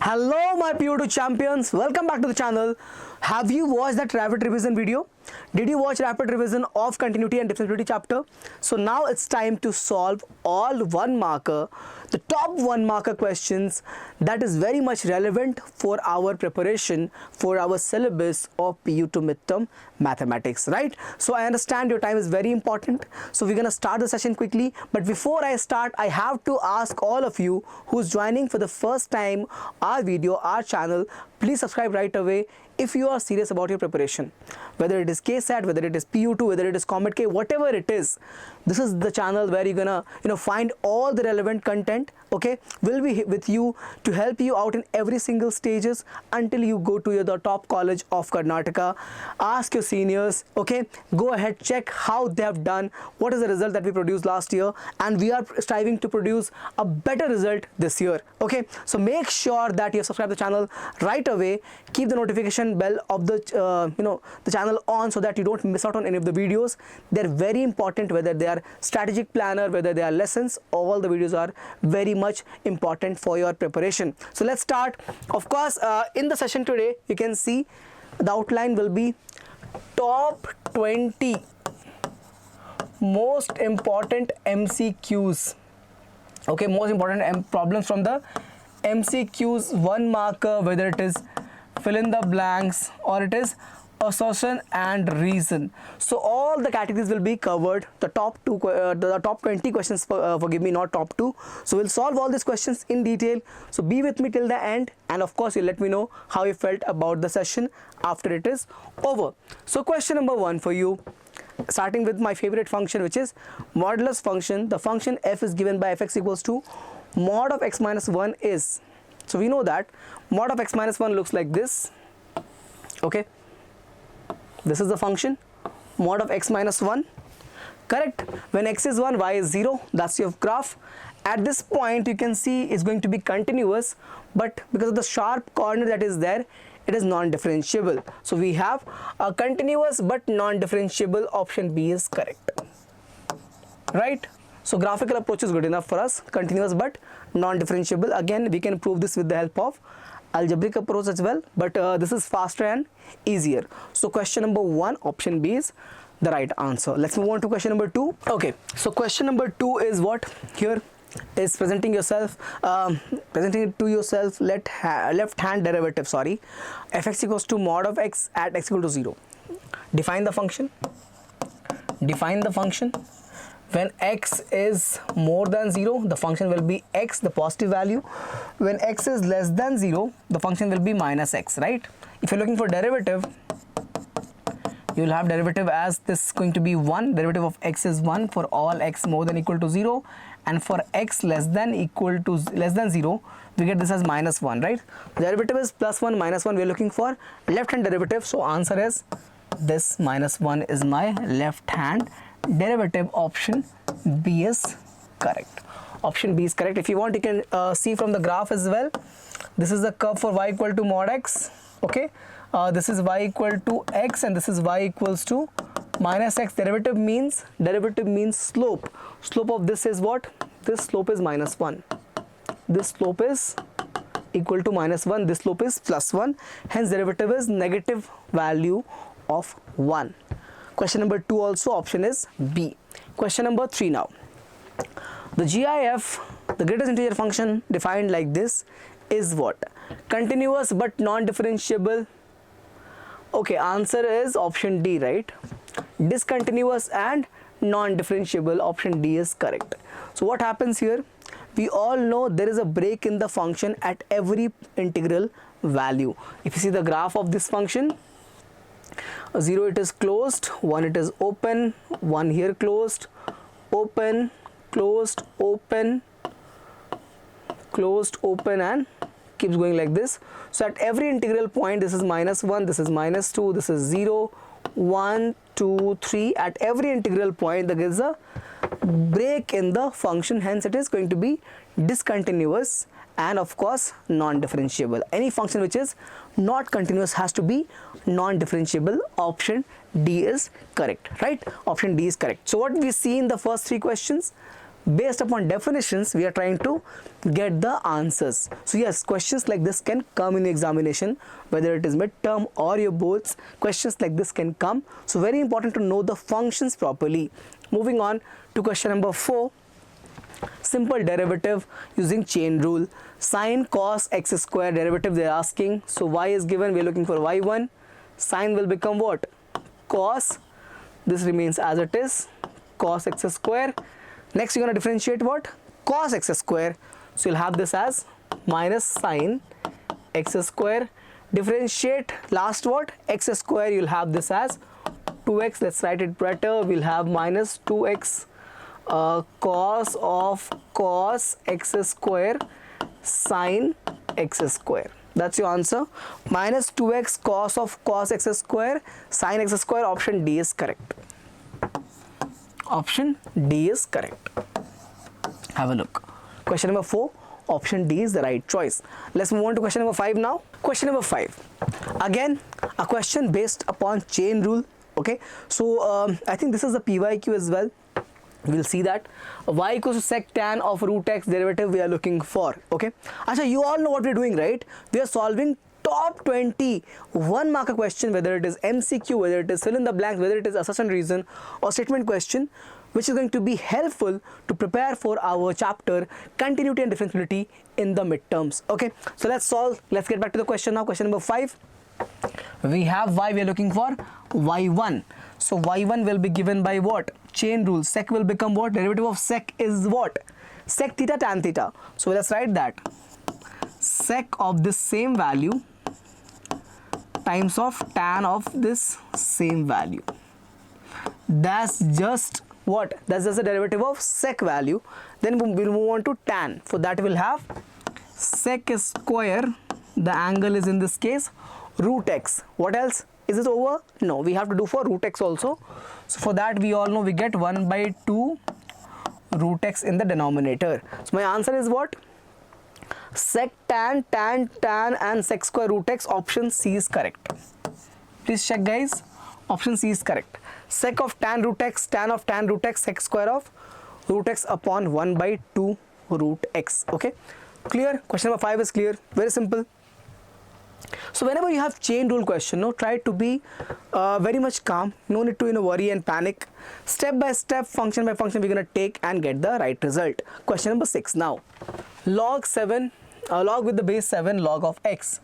Hello my PU2 champions, welcome back to the channel. Have you watched that rapid revision video? Did you watch rapid revision of continuity and differentiability chapter? So now it's time to solve all one marker, the top one marker questions that is very much relevant for our preparation for our syllabus of PU2 midterm mathematics, right? So I understand your time is very important. So we're gonna start the session quickly. But before I start, I have to ask all of you who's joining for the first time our video, our channel, please subscribe right away if you are serious about your preparation. Whether it is KCET, whether it is PU2, whether it is Comet K, whatever it is, this is the channel where you're gonna find all the relevant content. Okay, we'll be with you to help you out in every single stages until you go to the top college of Karnataka. Ask your seniors, okay, go ahead, check how they have done, what is the result that we produced last year, and we are striving to produce a better result this year. Okay, so make sure that you subscribe to the channel right away. Keep the notification bell of the the channel on so that you don't miss out on any of the videos. They're very important, whether they are strategic planner, whether they are lessons, all the videos are very much important for your preparation. So let's start. Of course, in the session today you can see the outline will be top 20 most important MCQs. Okay, most important problems from the MCQs, one marker, whether it is fill in the blanks or it is assertion and reason. So all the categories will be covered. The top 20 questions, forgive me, not top 2. So we'll solve all these questions in detail. So be with me till the end, and of course you'll let me know how you felt about the session after it is over. So question number 1 for you, starting with my favorite function, which is modulus function. The function f is given by fx equals to mod of x minus 1 is, so we know that mod of x minus 1 looks like this. Okay, this is the function mod of x minus 1, correct? When x is 1, y is 0, that's your graph. At this point you can see it's going to be continuous, but because of the sharp corner that is there, it is non-differentiable. So we have a continuous but non-differentiable. Option B is correct, right? So graphical approach is good enough for us, continuous but non-differentiable. Again, we can prove this with the help of algebraic approach as well, but this is faster and easier. So question number 1, option B is the right answer. Let's move on to question number 2. Okay, so question number 2 is what here is presenting yourself, presenting it to yourself left hand derivative, sorry, fx equals to mod of x at x equal to 0. Define the function. Define the function. When x is more than 0, the function will be x, the positive value. When x is less than 0, the function will be minus x, right? If you're looking for derivative, you will have derivative as this going to be 1. Derivative of x is 1 for all x more than equal to 0, and for x less than 0, we get this as minus 1, right? Derivative is plus 1, minus 1. We are looking for left hand derivative, so answer is this minus 1 is my left hand derivative. Option B is correct. Option B is correct. If you want, you can see from the graph as well. This is the curve for y equal to mod x. Okay, this is y equal to x and this is y equals to minus x. Derivative means slope. Slope of this is what? This slope is minus 1. This slope is equal to minus 1. This slope is plus 1. Hence derivative is negative value of 1. Question number 2 also, option is B. Question number 3 now. The GIF, the greatest integer function defined like this, is what? Continuous but non-differentiable. Okay, answer is option D, right? Discontinuous and non-differentiable. Option D is correct. So what happens here? We all know there is a break in the function at every integral value. If you see the graph of this function, 0 it is closed, 1 it is open, 1 here closed, open, closed, open, closed, open, and keeps going like this. So at every integral point, this is minus 1, this is minus 2, this is 0, 1, 2, 3. At every integral point there is a break in the function, hence it is going to be discontinuous and of course non-differentiable. Any function which is not continuous has to be non-differentiable. Option D is correct, right? Option D is correct. So what we see in the first 3 questions, based upon definitions we are trying to get the answers. So yes, questions like this can come in the examination, whether it is midterm or your boards, questions like this can come. So very important to know the functions properly. Moving on to question number 4, simple derivative using chain rule. Sine cos x square derivative they are asking. So y is given, we are looking for y1. Sine will become what? Cos. This remains as it is, cos x square. Next you're going to differentiate what? Cos x square. So you'll have this as minus sine x square. Differentiate last what? X square. You'll have this as 2x. Let's write it better. We'll have minus 2x cos of cos x square sine x square. That's your answer. Minus 2x cos of cos x square sine x square. Option D is correct. Option D is correct. Have a look. Question number 4, option D is the right choice. Let's move on to question number 5 now. Question number 5. Again, a question based upon chain rule. Okay. So I think this is the PYQ as well. We'll see that y equals to sec tan of root x derivative we are looking for. Okay. Achha, you all know what we're doing, right? We are solving top 20 one marker question, whether it is MCQ, whether it is fill in the blanks, whether it is assertion reason or statement question, which is going to be helpful to prepare for our chapter continuity and differentiability in the midterms. Okay, so let's solve. Let's get back to the question now. Question number 5. We have y, we are looking for y1. So y1 will be given by what? Chain rule. Sec will become what? Derivative of sec is what? Sec theta tan theta. So let's write that. Sec of this same value times of tan of this same value. That's just what? That's just the derivative of sec value. Then we'll move on to tan. For that we'll have sec square, the angle is in this case root x. What else? Is it over? No, we have to do for root x also. So for that we all know we get 1 by 2 root x in the denominator. So my answer is what? Sec tan, tan, tan and sec square root x. Option C is correct. Please check, guys. Option C is correct. Sec of tan root x, tan of tan root x, sec square of root x upon 1 by 2 root x. Okay, clear? Question number 5 is clear. Very simple. So whenever you have chain rule question, no, try to be very much calm. No need to worry and panic. Step by step, function by function, we're gonna take and get the right result. Question number 6 now. Log 7, log with the base 7 log of x.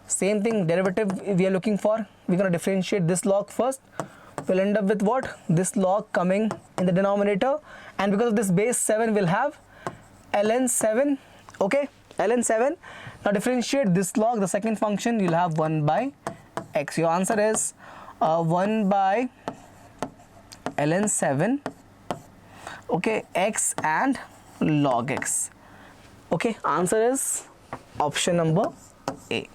Same thing, derivative we are looking for. We're gonna differentiate this log first. We'll end up with what? This log coming in the denominator, and because of this base 7 we'll have ln 7. Okay, ln 7. Now differentiate this log, the second function, you'll have 1 by x. Your answer is 1 by ln 7, okay, x and log x. Okay, answer is option number A.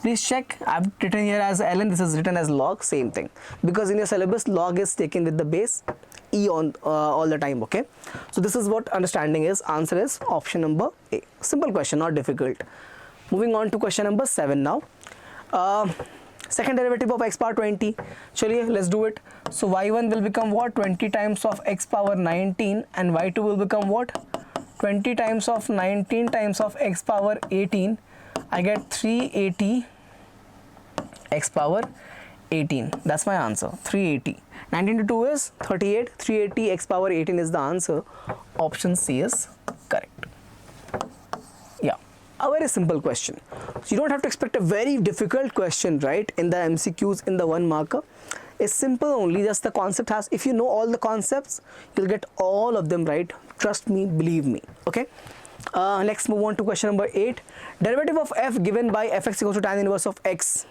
Please check, I've written here as ln, this is written as log, same thing. Because in your syllabus, log is taken with the base e on all the time. Okay, so this is what understanding is. Answer is option number A. Simple question, not difficult. Moving on to question number 7 now. Second derivative of x power 20. Chaliye, let's do it. So y1 will become what? 20 times of x power 19, and y2 will become what? 20 times of 19 times of x power 18. I get 380 x power 18. That's my answer. 380. 19 to 2 is 38. 380 x power 18 is the answer. Option C is correct. Yeah, a very simple question. So you don't have to expect a very difficult question, right? In the MCQs, in the one marker. It's simple only. Just the concept has. If you know all the concepts, you'll get all of them right. Trust me, believe me. Okay. Let's move on to question number 8. Derivative of f given by fx equals to tan inverse of x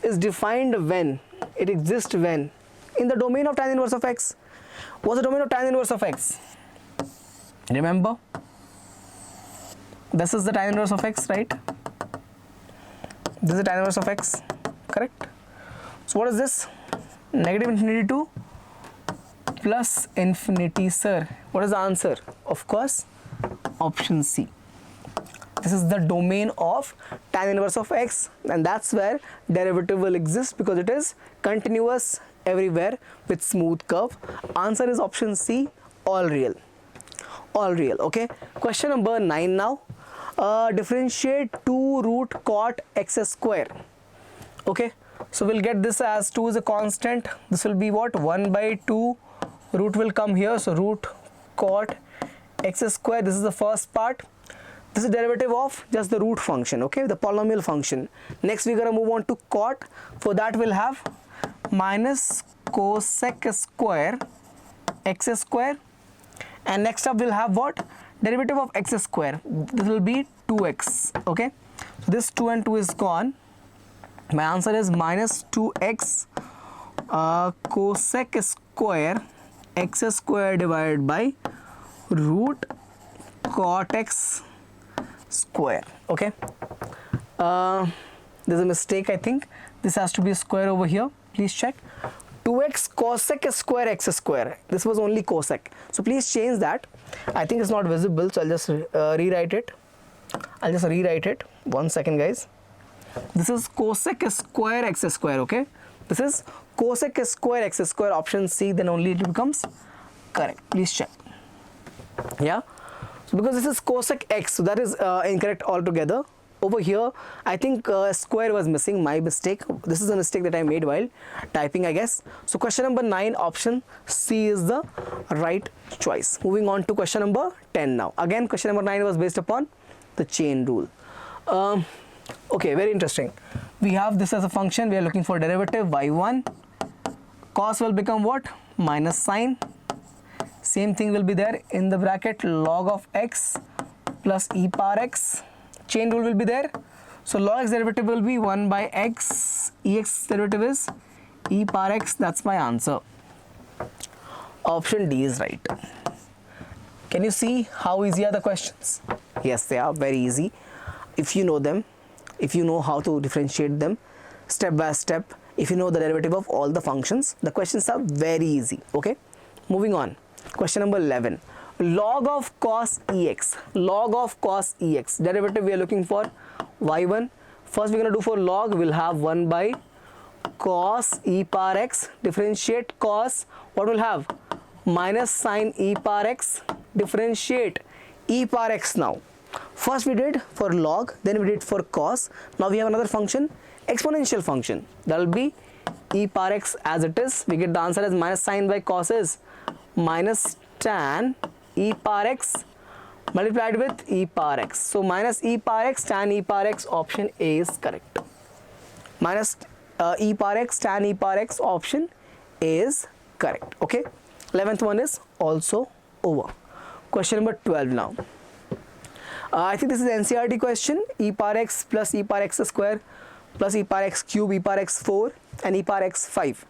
is defined when? It exists when? In the domain of tan inverse of x. What's the domain of tan inverse of x? Remember? This is the tan inverse of x, right? This is the tan inverse of x, correct? So what is this? Negative infinity to plus infinity, sir. What is the answer? Of course, option C. This is the domain of tan inverse of x, and that's where derivative will exist because it is continuous everywhere with smooth curve. Answer is option C, all real. all real. Okay, question number 9 now. Differentiate 2 root cot x square. Okay, so we'll get this as 2 is a constant. This will be what? 1 by 2, root will come here, so root cot x square. This is the first part. This is derivative of just the root function, okay, the polynomial function. Next we're going to move on to cot. For that we'll have minus cosec square x square, and next up we'll have what? Derivative of x square. This will be 2x. Okay, so this 2 and 2 is gone. My answer is minus 2x cosec square x square divided by root cot x square. Okay, there's a mistake, I think. This has to be a square over here. Please check. 2x cosec square x square. This was only cosec, so please change that. I think it's not visible, so I'll just rewrite it. I'll just rewrite it. 1 second, guys. This is cosec square x square. Okay, this is cosec square x square, option C. Then only it becomes correct. Please check. Yeah, so because this is cosec x, so that is incorrect altogether. Over here I think square was missing, my mistake. This is a mistake that I made while typing, I guess. So question number 9, option C is the right choice. Moving on to question number 10 now. Again, question number 9 was based upon the chain rule. Okay, very interesting. We have this as a function. We are looking for derivative y1. Cos will become what? Minus sine. Same thing will be there in the bracket, log of x plus e power x. Chain rule will be there. So log x derivative will be 1 by x. Ex derivative is e power x. That's my answer. Option D is right. Can you see how easy are the questions? Yes, they are very easy. If you know them, if you know how to differentiate them step by step, if you know the derivative of all the functions, the questions are very easy. Okay, moving on. Question number 11. Log of cos ex. Log of cos ex. Derivative we are looking for y1. First we're going to do for log. We'll have 1 by cos e power x. Differentiate cos. What will have? Minus sine e power x. Differentiate e power x now. First we did for log, then we did for cos. Now we have another function, exponential function. That will be e power x as it is. We get the answer as minus sine by cos is minus tan e power x multiplied with e power x. So minus e power x tan e power x, option A is correct. Minus e power x tan e power x, option A is correct. Okay, 11th one is also over. Question number 12 now. I think this is an NCERT question. E power x plus e power x square plus e power x cube, e power x 4 and e power x 5.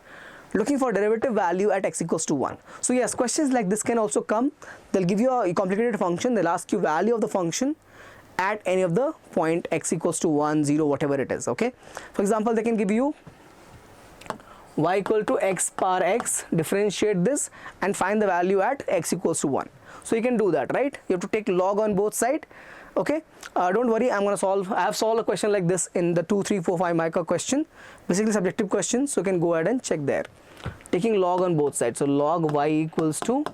Looking for derivative value at x equals to 1. So yes, questions like this can also come. They'll give you a complicated function. They'll ask you value of the function at any of the point x equals to 1, 0, whatever it is. Okay. For example, they can give you y equal to x power x, differentiate this and find the value at x equals to 1. So you can do that, right? You have to take log on both sides. Okay, don't worry, I'm going to solve. I have solved a question like this in the 2, 3, 4, 5 marker question, basically subjective question. So you can go ahead and check there. Taking log on both sides. So log y equals to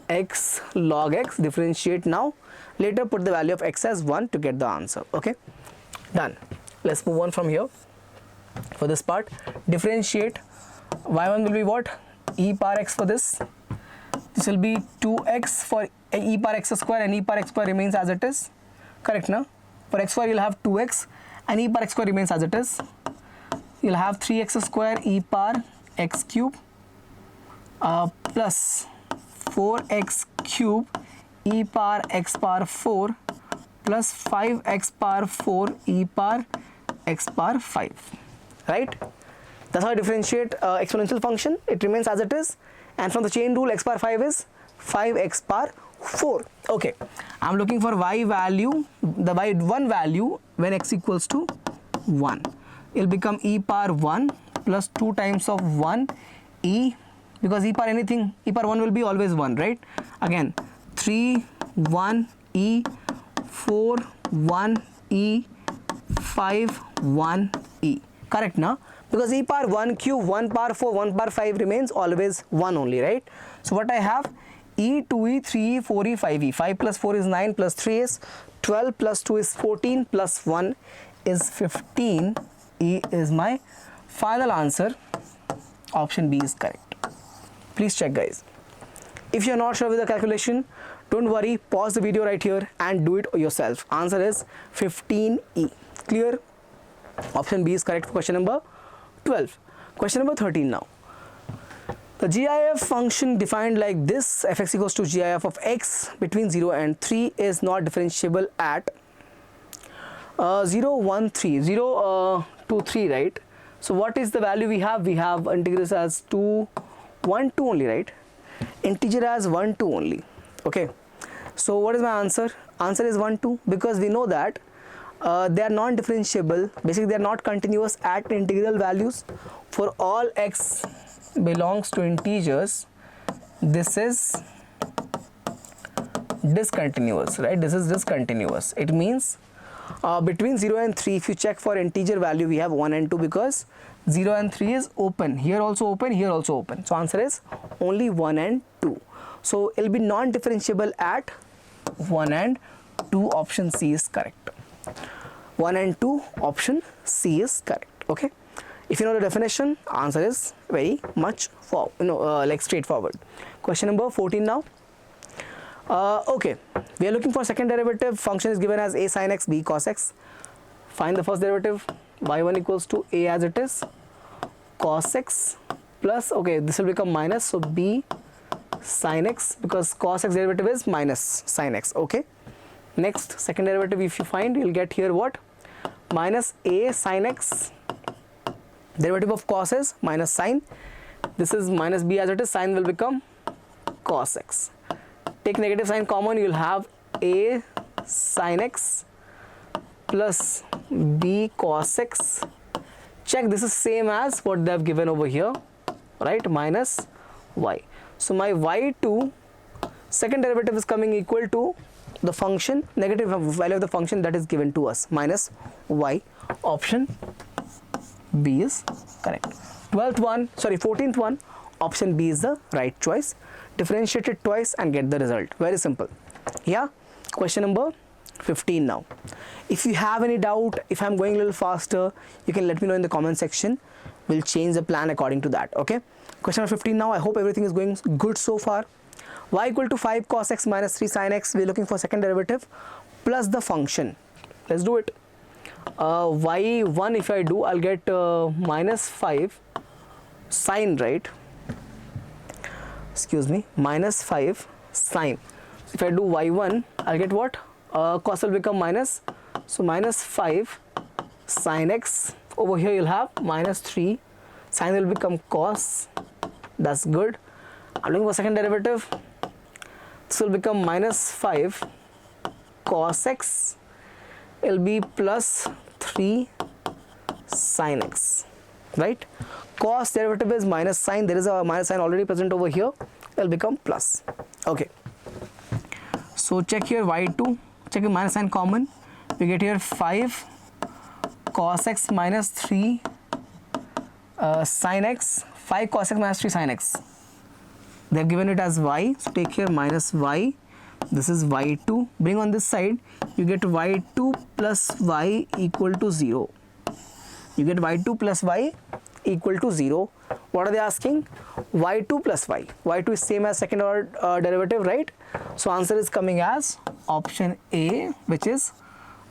x log x, differentiate now. Later put the value of x as 1 to get the answer. Okay, done. Let's move on from here. For this part, differentiate. Y1 will be what? E power x for this. This will be 2x for e power x square, and e power x square remains as it is. Correct, now? For x square you'll have 2x and e power x square remains as it is. You'll have 3x square e power x cube plus 4x cube e power x power 4 plus 5x power 4 e power x power 5. Right? That's how I differentiate exponential function. It remains as it is. And from the chain rule, x power 5 is 5x power 4. Okay, I'm looking for y value, the y1 value when x equals to 1. It will become e power 1 plus 2 times of 1 e, because e power anything, e power 1 will be always 1, right? Again, 3, 1 e, 4, 1 e, 5, 1 e. Correct, now? Because e power 1 cube, 1 power 4, 1 power 5 remains always 1 only, right? So what I have, E, 2E, 3E, 4E, 5E. 5 plus 4 is 9 plus 3 is 12 plus 2 is 14 plus 1 is 15. E is my final answer. Option B is correct. Please check, guys. If you're not sure with the calculation, don't worry, pause the video right here and do it yourself. Answer is 15E. Clear? Option B is correct for question number 12. Question number 13 now. The GIF function defined like this, fx equals to GIF of x between 0 and 3 is not differentiable at 0, 1, 3, 0 to 3, right? So what is the value we have? We have integers as 2, 1, 2 only, right? Integer as 1, 2 only. Okay. So what is my answer? Answer is 1, 2, because we know that they are non-differentiable. Basically, they are not continuous at integral values. For all x belongs to integers, this is discontinuous, right? This is discontinuous. It means between 0 and 3, if you check for integer value, we have 1 and 2 because 0 and 3 is open. Here also open, here also open. So answer is only 1 and 2. So it will be non-differentiable at 1 and 2. Option C is correct. 1 and 2, option C is correct. Okay. If you know the definition, answer is very much like straightforward. Question number 14 now. Okay, we are looking for second derivative. Function is given as a sin x, b cos x. Find the first derivative. y1 equals to a as it is, cos x plus, okay, this will become minus, so b sin x, because cos x derivative is minus sin x. Okay. Next, second derivative, if you find, you'll get here what? Minus a sin x. Derivative of cos is minus sin. This is minus b as it is. Sin will become cos x. Take negative sign common. You'll have a sin x plus b cos x. Check, this is same as what they have given over here, right? Minus y. So my y2 second derivative is coming equal to the function, negative value of the function that is given to us, minus y. Option B is correct. 14th one, option B is the right choice. Differentiate it twice and get the result. Very simple. Yeah. Question number 15 now. If you have any doubt, if I'm going a little faster, you can let me know in the comment section. We'll change the plan according to that. Okay. Question number 15 now. I hope everything is going good so far. Y equal to 5 cos x minus 3 sin x. We're looking for second derivative plus the function. Let's do it. Y1, if I do, I'll get minus 5 sin, right? Excuse me, minus 5 sin. If I do y1, I'll get what? Cos will become minus, so minus 5 sin x. Over here you'll have minus 3, sin will become cos. That's good. I'm looking for second derivative. This will become minus 5 cos x. It'll be plus 3 sin x, right? Cos derivative is minus sin. There is a minus sign already present over here. It'll become plus. Okay. So check here y2. Check your minus sign common. We get here 5 cos x minus 3 sin x. 5 cos x minus 3 sin x. They've given it as y. So take here minus y. This is y2. Bring on this side. You get y2 plus y equal to 0. You get y2 plus y equal to 0. What are they asking? y2 plus y. y2 is same as second order derivative, right? So answer is coming as option A, which is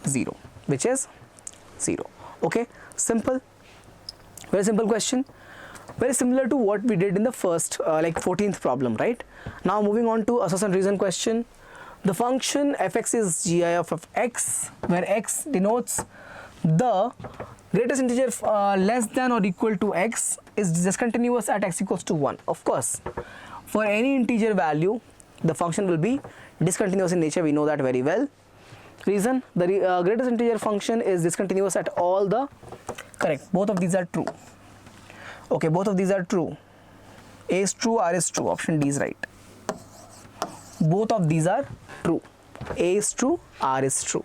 0. Which is 0. Okay. Simple. Very simple question. Very similar to what we did in the first, like 14th problem, right? Now moving on to association reason question. The function fx is GIF of x, where x denotes the greatest integer less than or equal to x is discontinuous at x equals to 1. Of course, for any integer value, the function will be discontinuous in nature. We know that very well. Reason, the greatest integer function is discontinuous at all the, correct, both of these are true. Okay, both of these are true. A is true, R is true. Option D is right. Both of these are true. A is true, R is true.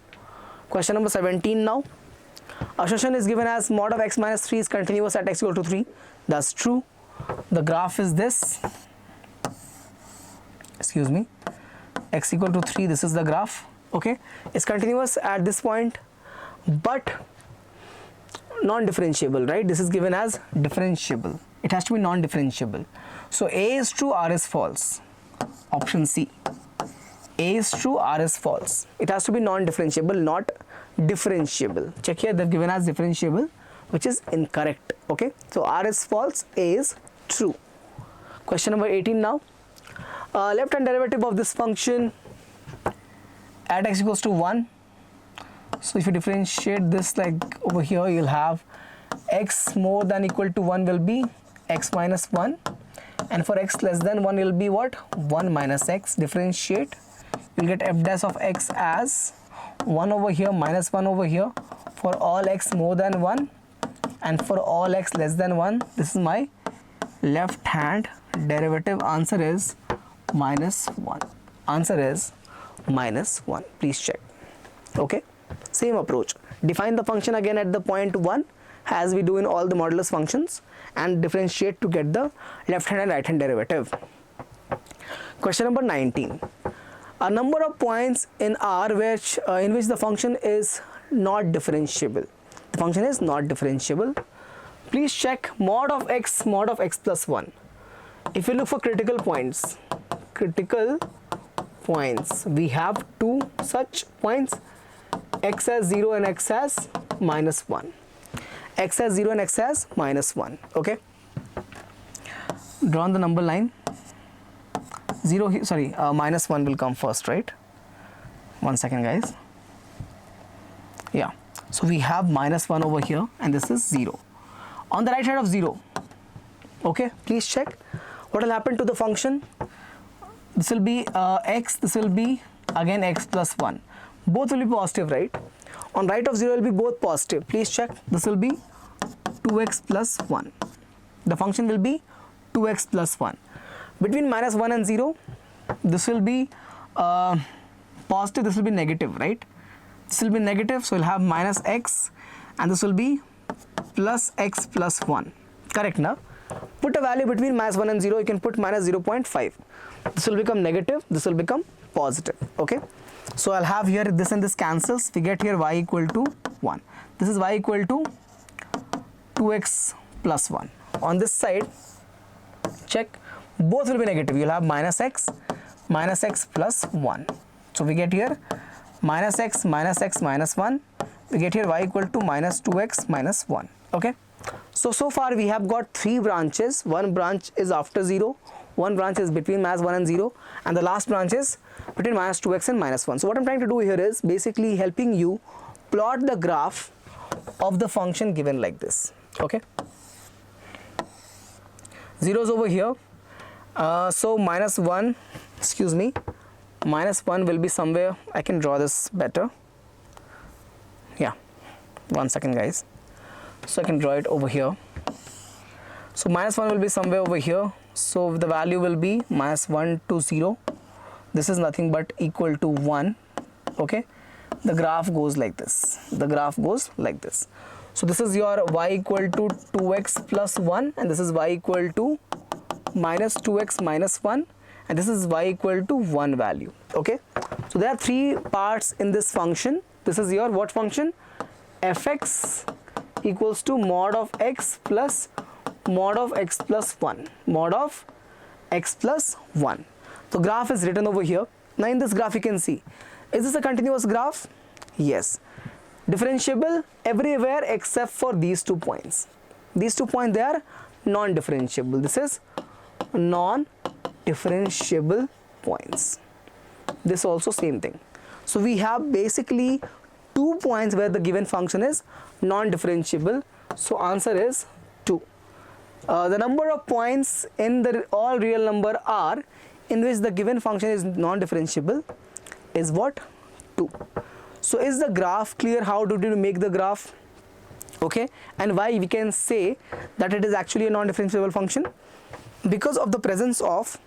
Question number 17 now. Assertion is given as mod of x minus 3 is continuous at x equal to 3. That's true. The graph is this. excuse me, x equal to 3, this is the graph. Okay, it's continuous at this point but non-differentiable, right? This is given as differentiable, it has to be non-differentiable. So A is true, R is false. Option C, A is true, R is false. It has to be non-differentiable, not differentiable. Check here, they're given as differentiable, which is incorrect. Okay, so R is false, A is true. Question number 18 now. Left hand derivative of this function at x equals to 1. So if you differentiate this like over here, you'll have x more than equal to 1 will be x minus 1, and for x less than 1 will be what? 1 minus x. Differentiate, you'll get f dash of x as 1 over here minus 1 over here for all x more than 1, and for all x less than 1, this is my left hand derivative. Answer is minus 1. Answer is minus 1. Please check. Okay, same approach. Define the function again at the point 1 as we do in all the modulus functions, and differentiate to get the left hand and right hand derivative. Question number 19. A number of points in R which in which the function is not differentiable. The function is not differentiable. Please check mod of x plus 1. If you look for critical points, we have two such points, x as 0 and x as minus 1. X as 0 and x as minus 1. Okay, draw on the number line. Minus 1 will come first, right? 1 second, guys. Yeah, so we have minus 1 over here, and this is 0 on the right side of 0. Okay, please check what will happen to the function. This will be x, this will be again x plus 1. Both will be positive, right? On right of 0 will be both positive. Please check, this will be 2x plus 1. The function will be 2x plus 1. Between minus 1 and 0, this will be positive, this will be negative, right? This will be negative, so we'll have minus x, and this will be plus x plus 1. Correct now? Put a value between minus 1 and 0, you can put minus 0.5. This will become negative, this will become positive. Okay, so I'll have here this and this cancels. We get here y equal to 1. This is y equal to 2x plus 1. On this side, check, both will be negative. You'll have minus x plus 1. So we get here minus x minus 1. We get here y equal to minus 2x minus 1. Okay, so far we have got 3 branches. One branch is after 0, one branch is between minus 1 and 0, and the last branch is between minus 2x and minus 1. So what I'm trying to do here is basically helping you plot the graph of the function given like this. Okay, 0 is over here, so minus 1 will be somewhere. I can draw this better. Yeah, 1 second, guys. So I can draw it over here. So minus 1 will be somewhere over here. So the value will be minus 1 to 0. This is nothing but equal to 1. Okay, the graph goes like this. The graph goes like this. So this is your y equal to 2x plus 1, and this is y equal to minus 2x minus 1, and this is y equal to 1 value. Okay, so there are 3 parts in this function. This is your what function? Fx equals to mod of x plus mod of x plus 1. Mod of x plus 1. So graph is written over here. Now in this graph you can see, is this a continuous graph? Yes. Differentiable everywhere except for these 2 points. These 2 points, they are non-differentiable. This is non-differentiable points. This also same thing. So we have basically 2 points where the given function is non-differentiable. So answer is 2. The number of points in the all real number R in which the given function is non-differentiable is what? 2. So is the graph clear? How do you make the graph? Okay, and why we can say that it is actually a non-differentiable function? Because of the presence of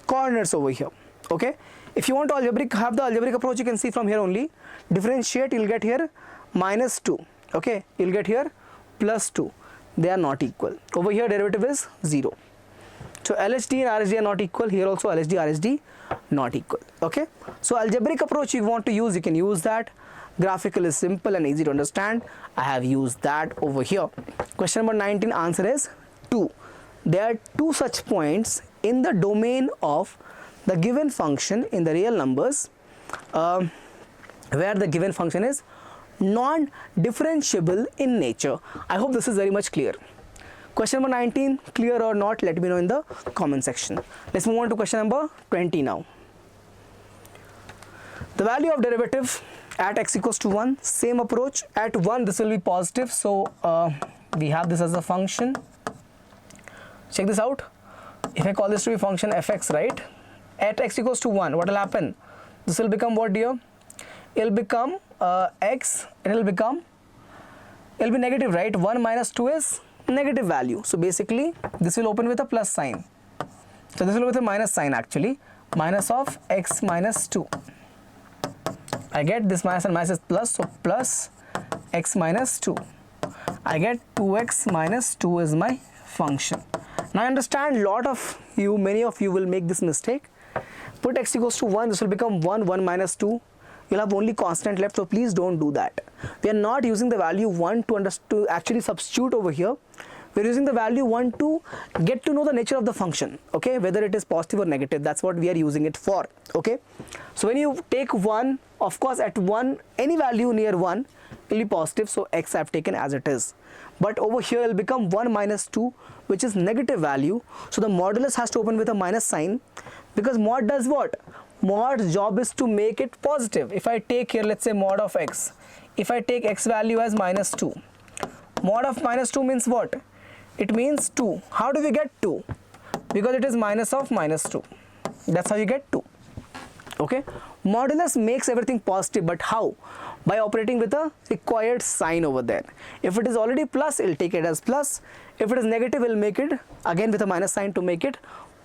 coordinates over here. Okay, if you want to have the algebraic approach, you can see from here only. Differentiate, you'll get here minus 2. Okay, you'll get here plus 2. They are not equal. Over here derivative is 0. So LHD and RHD are not equal. Here also LHD, RHD not equal. Okay. So algebraic approach you want to use, you can use that. Graphical is simple and easy to understand. I have used that over here. Question number 19, answer is 2. There are 2 such points in the domain of the given function in the real numbers where the given function is non-differentiable in nature. I hope this is very much clear. Question number 19, clear or not, let me know in the comment section. Let's move on to question number 20 now. The value of derivative at x equals to 1, same approach. At 1 this will be positive, so we have this as a function. Check this out. If I call this to be function fx, right, at x equals to 1, what will happen? This will become what, dear? It will become x, it will be negative, right? 1 minus 2 is negative value. So basically this will open with a plus sign. So this will with a minus sign actually. Minus of x minus 2. I get this minus and minus is plus, so plus x minus 2. I get 2x minus 2 is my function. Now I understand many of you will make this mistake. Put x equals to 1, this will become 1 minus 2. You'll have only constant left, so please don't do that. We are not using the value 1 to actually substitute over here. We're using the value 1 to get to know the nature of the function, okay, whether it is positive or negative. That's what we are using it for, okay. So when you take 1, of course at 1, any value near 1 will be positive, so x I have taken as it is. But over here it will become 1 minus 2, which is negative value, so the modulus has to open with a minus sign, because mod does what? Mod's job is to make it positive. If I take here, let's say mod of x, if I take x value as minus 2, mod of minus 2 means what? It means 2. How do we get 2? Because it is minus of minus 2. That's how you get 2. Okay. Modulus makes everything positive, but how? By operating with a required sign over there. If it is already plus, it will take it as plus. If it is negative, it will make it again with a minus sign to make it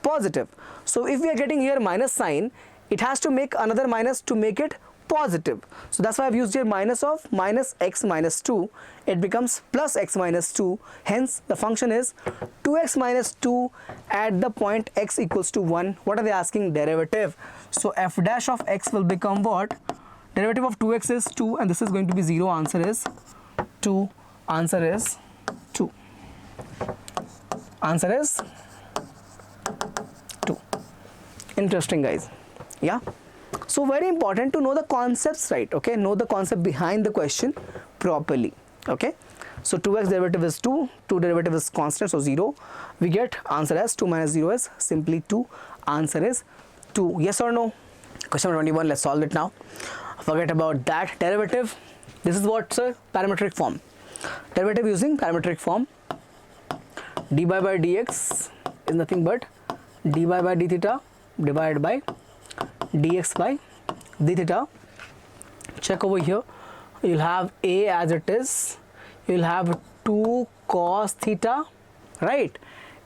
positive. So if we are getting here minus sign, it has to make another minus to make it positive. So that's why I've used here minus of minus x minus 2. It becomes plus x minus 2. Hence the function is 2x minus 2 at the point x equals to 1. What are they asking? Derivative. So f dash of x will become what? Derivative of 2x is 2 and this is going to be 0. Answer is 2. Answer is 2. Answer is 2. Interesting, guys. Yeah. So very important to know the concepts, right? Okay, know the concept behind the question properly. Okay, so 2x derivative is 2, 2 derivative is constant, so 0. We get answer as 2 minus 0 is simply 2. Answer is 2. Yes or no? Question number 21, let's solve it now. Forget about that. Derivative, this is what, sir? Parametric form. Derivative using parametric form. dy by dx is nothing but dy by d theta divided by dx by d theta. Check over here, you'll have a as it is, you'll have 2 cos theta, right,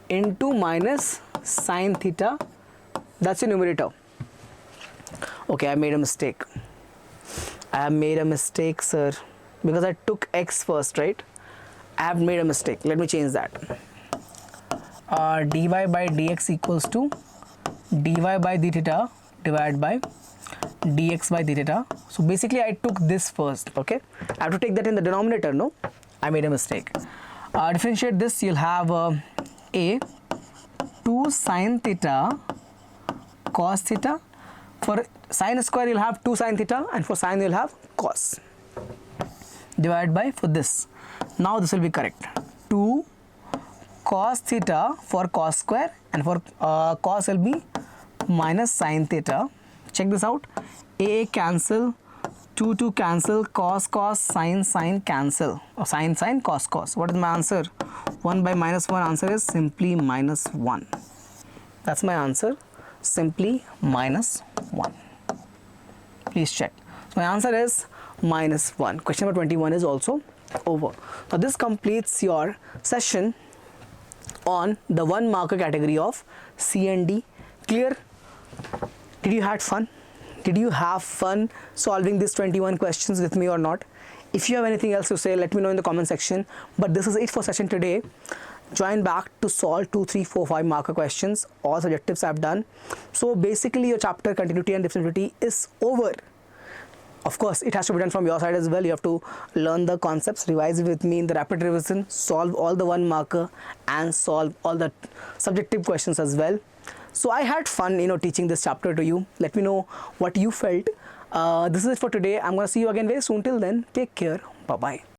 into minus sin theta. That's your numerator. Okay, I made a mistake. I have made a mistake, sir, because I took x first, right? I have made a mistake. Let me change that. Dy by dx equals to dy by d theta divided by dx by d theta. So basically I took this first, okay? I have to take that in the denominator, no? I made a mistake. Differentiate this, you'll have a 2 sin theta cos theta. For sin square you'll have 2 sin theta, and for sin you'll have cos, divided by for this. Now this will be correct. 2 cos theta for cos square, and for cos will be minus sin theta. Check this out. A cancel, 2 cancel, cos sin cancel, or sin cos. What is my answer? 1 by minus 1. Answer is simply minus 1. That's my answer. Simply minus 1. Please check. So my answer is minus 1. Question number 21 is also over. Now this completes your session on the 1 marker category of C and D. Clear? Did you have fun? Did you have fun solving these 21 questions with me or not? If you have anything else to say, let me know in the comment section. But this is it for session today. join back to solve 2, 3, 4, 5 marker questions. All subjectives I've done. So basically your chapter continuity and differentiability is over. Of course, it has to be done from your side as well. You have to learn the concepts, revise it with me in the rapid revision, solve all the 1 marker and solve all the subjective questions as well. So I had fun, teaching this chapter to you. Let me know what you felt. This is it for today. I'm going to see you again very soon. Till then, take care. Bye-bye.